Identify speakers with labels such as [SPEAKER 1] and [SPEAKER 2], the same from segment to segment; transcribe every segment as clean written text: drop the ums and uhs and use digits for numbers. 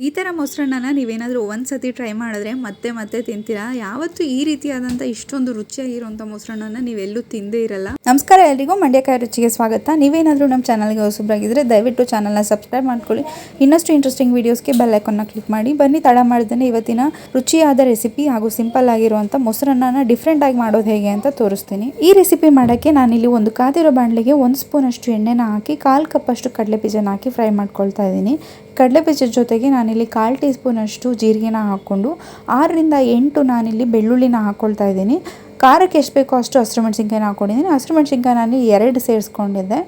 [SPEAKER 1] ಈ ಥರ ಮೊಸರನ್ನ ನೀವೇನಾದರೂ ಒಂದು ಸತಿ ಟ್ರೈ ಮಾಡಿದ್ರೆ ಮತ್ತೆ ಮತ್ತೆ ತಿಂತೀರಾ. ಯಾವತ್ತೂ ಈ ರೀತಿಯಾದಂಥ ಇಷ್ಟೊಂದು ರುಚಿಯಾಗಿರುವಂಥ ಮೊಸರನ್ನ ನೀವೆಲ್ಲೂ ತಿಂದೇ ಇರಲ್ಲ. ನಮಸ್ಕಾರ ಎಲ್ರಿಗೂ, ಮಂಡ್ಯಕಾಯಿ ರುಚಿಗೆ ಸ್ವಾಗತ. ನೀವೇನಾದರೂ ನಮ್ಮ ಚಾನಲ್ಗೆ ಹೊಸಬ್ರಾಗಿದ್ದರೆ ದಯವಿಟ್ಟು ಚಾನಲ್ನ ಸಬ್ಸ್ಕ್ರೈಬ್ ಮಾಡ್ಕೊಳ್ಳಿ. ಇನ್ನಷ್ಟು ಇಂಟ್ರೆಸ್ಟಿಂಗ್ ವೀಡಿಯೋಸ್ಗೆ ಬೆಲ್ ಐಕಾನ್ನ ಕ್ಲಿಕ್ ಮಾಡಿ. ಬನ್ನಿ ತಡ ಮಾಡಿದ್ದೇನೆ ಇವತ್ತಿನ ರುಚಿಯಾದ ರೆಸಿಪಿ ಹಾಗೂ ಸಿಂಪಲ್ ಆಗಿರುವಂಥ ಮೊಸರನ್ನ ಡಿಫ್ರೆಂಟ್ ಆಗಿ ಮಾಡೋದು ಹೇಗೆ ಅಂತ ತೋರಿಸ್ತೀನಿ. ಈ ರೆಸಿಪಿ ಮಾಡೋಕ್ಕೆ ನಾನಿಲ್ಲಿ ಒಂದು ಕಾದಿರೋ ಬಾಣಲೆಗೆ 1 ಸ್ಪೂನ್ ಅಷ್ಟು ಎಣ್ಣೆನ ಹಾಕಿ 1/4 ಕಪ್ ಅಷ್ಟು ಕಡಲೆ ಬೀಜನ ಹಾಕಿ ಫ್ರೈ ಮಾಡ್ಕೊಳ್ತಾ ಇದ್ದೀನಿ. ಕಡಲೆ ಬೀಜದ ಜೊತೆಗೆ ನಾನಿಲ್ಲಿ 1/4 ಟೀ ಸ್ಪೂನ್ ಅಷ್ಟು ಜೀರಿಗೆನ ಹಾಕ್ಕೊಂಡು 6 ರಿಂದ 8 ನಾನಿಲ್ಲಿ ಬೆಳ್ಳುಳ್ಳಿನ ಹಾಕ್ಕೊಳ್ತಾ ಇದ್ದೀನಿ. ಖಾರಕ್ಕೆ ಎಷ್ಟು ಬೇಕೋ ಅಷ್ಟು ಹಸಿರು ಮೆಣಸಿನ್ಕಾಯಿನ ಹಾಕ್ಕೊಂಡಿದ್ದೀನಿ. ಹಸಿರು ಮೆಣಸಿನ್ಕಾಯಿ ನಾನು 2 ಸೇರಿಸ್ಕೊಂಡಿದ್ದೆ.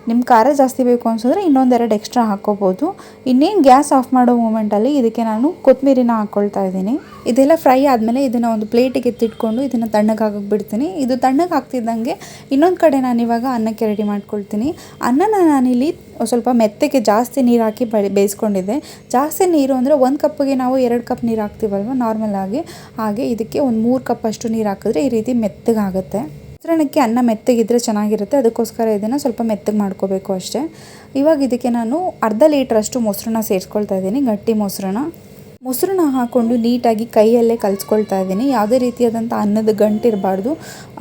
[SPEAKER 1] ನಿಮ್ಮ ಖಾರ ಜಾಸ್ತಿ ಬೇಕು ಅನ್ಸಿದ್ರೆ ಇನ್ನೊಂದೆರಡು ಎಕ್ಸ್ಟ್ರಾ ಹಾಕ್ಕೋಬೋದು. ಇನ್ನೇನು ಗ್ಯಾಸ್ ಆಫ್ ಮಾಡೋ ಮೂಮೆಂಟಲ್ಲಿ ಇದಕ್ಕೆ ನಾನು ಕೊತ್ತಂಬರಿನ ಹಾಕ್ಕೊಳ್ತಾ ಇದ್ದೀನಿ. ಇದೆಲ್ಲ ಫ್ರೈ ಆದಮೇಲೆ ಇದನ್ನು ಒಂದು ಪ್ಲೇಟಿಗೆ ಎತ್ತಿಟ್ಕೊಂಡು ಇದನ್ನು ತಣ್ಣಗಾಗಕ್ಕೆ ಬಿಡ್ತೀನಿ. ಇದು ತಣ್ಣಗೆ ಆಗ್ತಿದ್ದಂಗೆ ಇನ್ನೊಂದು ಕಡೆ ನಾನು ಇವಾಗ ಅನ್ನಕ್ಕೆ ರೆಡಿ ಮಾಡ್ಕೊಳ್ತೀನಿ. ಅನ್ನನ ನಾನಿಲ್ಲಿ ಸ್ವಲ್ಪ ಮೆತ್ತಗೆ ಜಾಸ್ತಿ ನೀರು ಹಾಕಿ ಬೇಯಿಸ್ಕೊಂಡಿದ್ದೆ. ಜಾಸ್ತಿ ನೀರು ಅಂದರೆ 1 ಕಪ್ಪಿಗೆ ನಾವು 2 ಕಪ್ ನೀರು ಹಾಕ್ತೀವಲ್ವ ನಾರ್ಮಲ್ ಆಗಿ, ಹಾಗೆ ಇದಕ್ಕೆ ಒಂದು 3 ಕಪ್ ಅಷ್ಟು ನೀರು ಹಾಕಿದ್ರೆ ಈ ರೀತಿ ಮೆತ್ತಗಾಗುತ್ತೆ. ಮೊಸರನ್ನಕ್ಕೆ ಅನ್ನ ಮೆತ್ತಗಿದ್ರೆ ಚೆನ್ನಾಗಿರುತ್ತೆ, ಅದಕ್ಕೋಸ್ಕರ ಇದನ್ನು ಸ್ವಲ್ಪ ಮೆತ್ತಗೆ ಮಾಡ್ಕೋಬೇಕು ಅಷ್ಟೇ. ಇವಾಗ ಇದಕ್ಕೆ ನಾನು ಅರ್ಧ ಲೀಟ್ರಷ್ಟು ಮೊಸರನ್ನ ಸೇರಿಸ್ಕೊಳ್ತಾ ಇದ್ದೀನಿ. ಗಟ್ಟಿ ಮೊಸರನ್ನ ಹಾಕ್ಕೊಂಡು ನೀಟಾಗಿ ಕೈಯಲ್ಲೇ ಕಲಿಸ್ಕೊಳ್ತಾ ಇದ್ದೀನಿ. ಯಾವುದೇ ರೀತಿಯಾದಂಥ ಅನ್ನದ ಗಂಟಿರಬಾರ್ದು.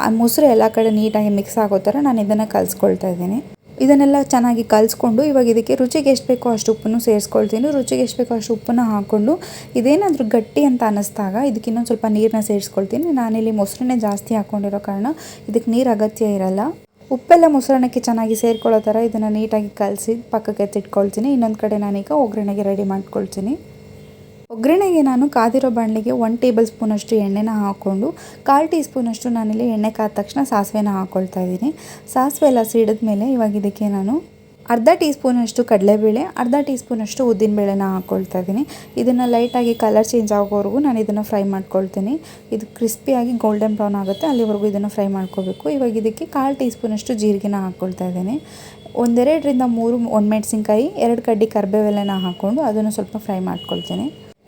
[SPEAKER 1] ಆ ಮೊಸರು ಎಲ್ಲ ಕಡೆ ನೀಟಾಗಿ ಮಿಕ್ಸ್ ಆಗೋ ಥರ ನಾನು ಇದನ್ನು ಕಲಿಸ್ಕೊಳ್ತಾ ಇದ್ದೀನಿ. ಇದನ್ನೆಲ್ಲ ಚೆನ್ನಾಗಿ ಕಲಿಸ್ಕೊಂಡು ಇವಾಗ ಇದಕ್ಕೆ ರುಚಿಗೆ ಎಷ್ಟು ಬೇಕೋ ಅಷ್ಟು ಉಪ್ಪನ್ನು ಸೇರಿಸ್ಕೊಳ್ತೀನಿ. ರುಚಿಗೆ ಎಷ್ಟು ಬೇಕೋ ಅಷ್ಟು ಉಪ್ಪನ್ನು ಹಾಕ್ಕೊಂಡು ಇದೇನಾದರೂ ಗಟ್ಟಿ ಅಂತ ಅನ್ನಿಸ್ದಾಗ ಇದಕ್ಕೆ ಇನ್ನೊಂದು ಸ್ವಲ್ಪ ನೀರನ್ನ ಸೇರಿಸ್ಕೊಳ್ತೀನಿ. ನಾನಿಲ್ಲಿ ಮೊಸರನ್ನೇ ಜಾಸ್ತಿ ಹಾಕ್ಕೊಂಡಿರೋ ಕಾರಣ ಇದಕ್ಕೆ ನೀರು ಅಗತ್ಯ ಇರಲ್ಲ. ಉಪ್ಪೆಲ್ಲ ಮೊಸರನ್ನಕ್ಕೆ ಚೆನ್ನಾಗಿ ಸೇರ್ಕೊಳ್ಳೋ ಥರ ಇದನ್ನು ನೀಟಾಗಿ ಕಲಸಿ ಪಕ್ಕಕ್ಕೆ ಎತ್ತಿಟ್ಕೊಳ್ತೀನಿ. ಇನ್ನೊಂದು ಕಡೆ ನಾನೀಗ ಒಗ್ಗರಣೆಗೆ ರೆಡಿ ಮಾಡ್ಕೊಳ್ತೀನಿ. ಒಗ್ಗರಣೆಗೆ ನಾನು ಕಾದಿರೋ ಬಾಣಲೆಗೆ 1 ಟೇಬಲ್ ಸ್ಪೂನ್ ಅಷ್ಟು ಎಣ್ಣೆನ ಹಾಕ್ಕೊಂಡು 1/4 ಟೀ ಸ್ಪೂನ್ ಅಷ್ಟು ನಾನಿಲ್ಲಿ ಎಣ್ಣೆ ಕಾದ ತಕ್ಷಣ ಸಾಸಿವೆನ ಹಾಕ್ಕೊಳ್ತಾ ಇದ್ದೀನಿ. ಸಾಸಿವೆ ಎಲ್ಲ ಸಿಡಿದ ಮೇಲೆ ಇವಾಗ ಇದಕ್ಕೆ ನಾನು ಅರ್ಧ ಟೀ ಸ್ಪೂನ್ ಅಷ್ಟು ಕಡಲೆಬೇಳೆ, ಅರ್ಧ ಟೀ ಸ್ಪೂನ್ ಅಷ್ಟು ಉದ್ದಿನಬೇಳೆನ ಹಾಕ್ಕೊಳ್ತಾ ಇದ್ದೀನಿ. ಇದನ್ನು ಲೈಟಾಗಿ ಕಲರ್ ಚೇಂಜ್ ಆಗೋವರೆಗೂ ನಾನು ಇದನ್ನು ಫ್ರೈ ಮಾಡ್ಕೊಳ್ತೀನಿ. ಇದು ಕ್ರಿಸ್ಪಿಯಾಗಿ ಗೋಲ್ಡನ್ ಬ್ರೌನ್ ಆಗುತ್ತೆ ಅಲ್ಲಿವರೆಗೂ ಇದನ್ನು ಫ್ರೈ ಮಾಡ್ಕೋಬೇಕು. ಇವಾಗ ಇದಕ್ಕೆ 1/4 ಟೀ ಸ್ಪೂನ್ ಅಷ್ಟು ಜೀರಿಗೆನ ಹಾಕ್ಕೊಳ್ತಾ ಇದ್ದೀನಿ. 1-2 ರಿಂದ 3 ಒಣಮೆಣಸಿನ್ಕಾಯಿ, 2 ಕಡ್ಡಿ ಕರಿಬೇವೆಲೆನ ಹಾಕ್ಕೊಂಡು ಅದನ್ನು ಸ್ವಲ್ಪ ಫ್ರೈ ಮಾಡ್ಕೊಳ್ತೀನಿ.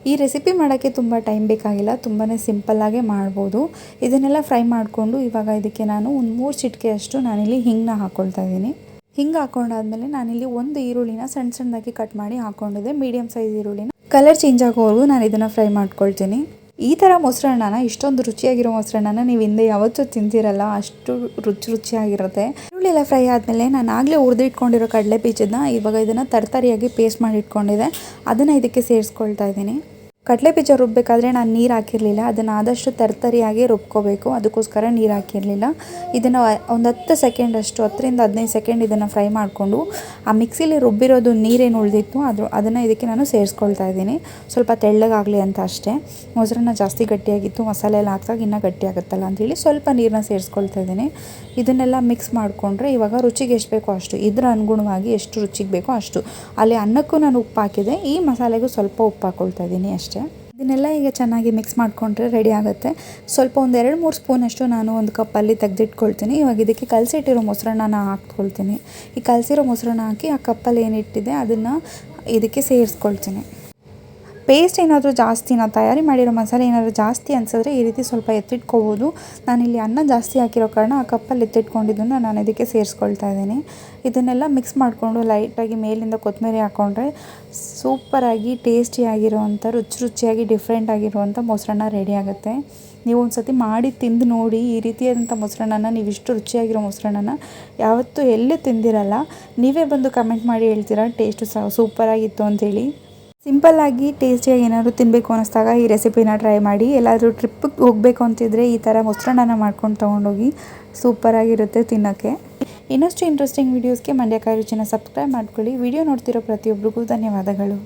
[SPEAKER 1] ಈ ರೆಸಿಪಿ ಮಾಡೋಕ್ಕೆ ತುಂಬ ಟೈಮ್ ಬೇಕಾಗಿಲ್ಲ, ತುಂಬಾ ಸಿಂಪಲ್ಲಾಗೆ ಮಾಡ್ಬೋದು. ಇದನ್ನೆಲ್ಲ ಫ್ರೈ ಮಾಡಿಕೊಂಡು ಇವಾಗ ಇದಕ್ಕೆ ನಾನು ಒಂದು 3 ಚಿಟಿಕೆಯಷ್ಟು ನಾನಿಲ್ಲಿ ಹಿಂಗನ್ನ ಹಾಕ್ಕೊಳ್ತಾ ಇದ್ದೀನಿ. ಹಿಂಗೆ ಹಾಕ್ಕೊಂಡಾದ್ಮೇಲೆ ನಾನಿಲ್ಲಿ 1 ಈರುಳ್ಳಿನ ಸಣ್ಣದಾಗಿ ಕಟ್ ಮಾಡಿ ಹಾಕ್ಕೊಂಡಿದ್ದೆ. ಮೀಡಿಯಮ್ ಸೈಜ್ ಈರುಳ್ಳಿನ ಕಲರ್ ಚೇಂಜ್ ಆಗೋವರೆಗೂ ನಾನು ಇದನ್ನು ಫ್ರೈ ಮಾಡ್ಕೊಳ್ತೀನಿ. ಈ ಥರ ಮೊಸರನ್ನ, ಇಷ್ಟೊಂದು ರುಚಿಯಾಗಿರೋ ಮೊಸರನ್ನ ನೀವು ಹಿಂದೆ ಯಾವತ್ತೂ ತಿಂತಿರಲ್ಲ, ಅಷ್ಟು ರುಚಿಯಾಗಿರುತ್ತೆ. ಈರುಳ್ಳಿ ಎಲ್ಲ ಫ್ರೈ ಆದಮೇಲೆ ನಾನು ಆಗಲೇ ಹುರಿದಿಟ್ಕೊಂಡಿರೋ ಕಡಲೆ ಬೀಜನ ಇವಾಗ ಇದನ್ನು ತರತರಿಯಾಗಿ ಪೇಸ್ಟ್ ಮಾಡಿ ಇಟ್ಕೊಂಡಿದ್ದೆ, ಅದನ್ನು ಇದಕ್ಕೆ ಸೇರಿಸ್ಕೊಳ್ತಾ ಇದ್ದೀನಿ. ಕಡಲೆ ಬೀಜ ರುಬ್ಬಬೇಕಾದ್ರೆ ನಾನು ನೀರು ಹಾಕಿರಲಿಲ್ಲ, ಅದನ್ನು ಆದಷ್ಟು ತರತರಿಯಾಗಿ ರುಬ್ಕೋಬೇಕು, ಅದಕ್ಕೋಸ್ಕರ ನೀರು ಹಾಕಿರಲಿಲ್ಲ. ಇದನ್ನು ಒಂದು 10 ಸೆಕೆಂಡ್ ಅಷ್ಟು, 10 ರಿಂದ 15 ಸೆಕೆಂಡ್ ಇದನ್ನು ಫ್ರೈ ಮಾಡಿಕೊಂಡು ಆ ಮಿಕ್ಸಿಲಿ ರುಬ್ಬಿರೋದು ನೀರೇನು ಉಳಿದಿತ್ತು ಅದನ್ನು ಇದಕ್ಕೆ ನಾನು ಸೇರಿಸ್ಕೊಳ್ತಾ ಇದ್ದೀನಿ. ಸ್ವಲ್ಪ ತೆಳ್ಳಗಾಗಲಿ ಅಂತ ಅಷ್ಟೇ. ಮೊಸರನ್ನ ಜಾಸ್ತಿ ಗಟ್ಟಿಯಾಗಿತ್ತು, ಮಸಾಲೆ ಎಲ್ಲ ಹಾಕಿದಾಗ ಇನ್ನೂ ಗಟ್ಟಿಯಾಗುತ್ತಲ್ಲ ಅಂಥೇಳಿ ಸ್ವಲ್ಪ ನೀರನ್ನ ಸೇರಿಸ್ಕೊಳ್ತಾ ಇದ್ದೀನಿ. ಇದನ್ನೆಲ್ಲ ಮಿಕ್ಸ್ ಮಾಡಿಕೊಂಡ್ರೆ ಇವಾಗ ರುಚಿಗೆ ಎಷ್ಟು ಬೇಕೋ ಅಷ್ಟು, ಇದರ ಅನುಗುಣವಾಗಿ ಎಷ್ಟು ರುಚಿಗೆ ಬೇಕೋ ಅಷ್ಟು, ಅಲ್ಲಿ ಅನ್ನಕ್ಕೂ ನಾನು ಉಪ್ಪು ಹಾಕಿದೆ, ಈ ಮಸಾಲೆಗೂ ಸ್ವಲ್ಪ ಉಪ್ಪು ಹಾಕ್ಕೊಳ್ತಾ ಇದ್ದೀನಿ ಅಷ್ಟೇ. ಇದನ್ನೆಲ್ಲ ಈಗ ಚೆನ್ನಾಗಿ ಮಿಕ್ಸ್ ಮಾಡಿಕೊಂಡ್ರೆ ರೆಡಿ ಆಗುತ್ತೆ. ಸ್ವಲ್ಪ ಒಂದು 2-3 ಸ್ಪೂನಷ್ಟು ನಾನು ಒಂದು ಕಪ್ಪಲ್ಲಿ ತೆಗೆದಿಟ್ಕೊಳ್ತೀನಿ. ಇವಾಗ ಇದಕ್ಕೆ ಕಲಸಿಟ್ಟಿರೋ ಮೊಸರನ್ನ ಹಾಕ್ಕೊಳ್ತೀನಿ. ಈ ಕಲಸಿರೋ ಮೊಸರನ್ನ ಹಾಕಿ ಆ ಕಪ್ಪಲ್ಲಿ ಏನಿಟ್ಟಿದೆ ಅದನ್ನು ಇದಕ್ಕೆ ಸೇರಿಸ್ಕೊಳ್ತೀನಿ. ಪೇಸ್ಟ್ ಏನಾದರೂ ಜಾಸ್ತಿ, ನಾವು ತಯಾರಿ ಮಾಡಿರೋ ಮಸಾಲೆ ಏನಾದರೂ ಜಾಸ್ತಿ ಅನಿಸಿದ್ರೆ ಈ ರೀತಿ ಸ್ವಲ್ಪ ಎತ್ತಿಟ್ಕೋಬೋದು. ನಾನಿಲ್ಲಿ ಅನ್ನ ಜಾಸ್ತಿ ಹಾಕಿರೋ ಕಾರಣ ಆ ಕಪ್ಪಲ್ಲಿ ಎತ್ತಿಟ್ಕೊಂಡಿದ್ದನ್ನು ನಾನು ಇದಕ್ಕೆ ಸೇರಿಸ್ಕೊಳ್ತಾ ಇದ್ದೀನಿ. ಇದನ್ನೆಲ್ಲ ಮಿಕ್ಸ್ ಮಾಡಿಕೊಂಡು ಲೈಟಾಗಿ ಮೇಲಿಂದ ಕೊತ್ತಂಬರಿ ಹಾಕ್ಕೊಂಡ್ರೆ ಸೂಪರಾಗಿ ಟೇಸ್ಟಿಯಾಗಿರುವಂಥ ರುಚಿಯಾಗಿ ಡಿಫ್ರೆಂಟ್ ಆಗಿರುವಂಥ ಮೊಸರನ್ನ ರೆಡಿ ಆಗುತ್ತೆ. ನೀವು ಒಂದು ಸತಿ ಮಾಡಿ ತಿಂದು ನೋಡಿ. ಈ ರೀತಿಯಾದಂಥ ಮೊಸರನ್ನ, ನೀವು ಇಷ್ಟು ರುಚಿಯಾಗಿರೋ ಮೊಸರನ್ನ ಯಾವತ್ತೂ ಎಲ್ಲೂ ತಿಂದಿರಲ್ಲ. ನೀವೇ ಬಂದು ಕಮೆಂಟ್ ಮಾಡಿ ಹೇಳ್ತೀರಾ ಟೇಸ್ಟು ಸೂಪರಾಗಿತ್ತು ಅಂಥೇಳಿ. ಸಿಂಪಲ್ಲಾಗಿ ಟೇಸ್ಟಿಯಾಗಿ ಏನಾದರೂ ತಿನ್ನಬೇಕು ಅನ್ನಿಸ್ದಾಗ ಈ ರೆಸಿಪಿನ ಟ್ರೈ ಮಾಡಿ. ಎಲ್ಲಾದರೂ ಟ್ರಿಪ್ಪಿಗೆ ಹೋಗಬೇಕು ಅಂತಿದ್ರೆ ಈ ಥರ ಮೊಸರನ್ನ ಮಾಡ್ಕೊಂಡು ತೊಗೊಂಡೋಗಿ, ಸೂಪರಾಗಿರುತ್ತೆ ತಿನ್ನೋಕ್ಕೆ. ಇನ್ನಷ್ಟು ಇಂಟ್ರೆಸ್ಟಿಂಗ್ ವೀಡಿಯೋಸ್ಗೆ ಮಂಡ್ಯಕಾಯಿ ರುಚಿನ ಸಬ್ಸ್ಕ್ರೈಬ್ ಮಾಡ್ಕೊಳ್ಳಿ. ವಿಡಿಯೋ ನೋಡ್ತಿರೋ ಪ್ರತಿಯೊಬ್ಬರಿಗೂ ಧನ್ಯವಾದಗಳು.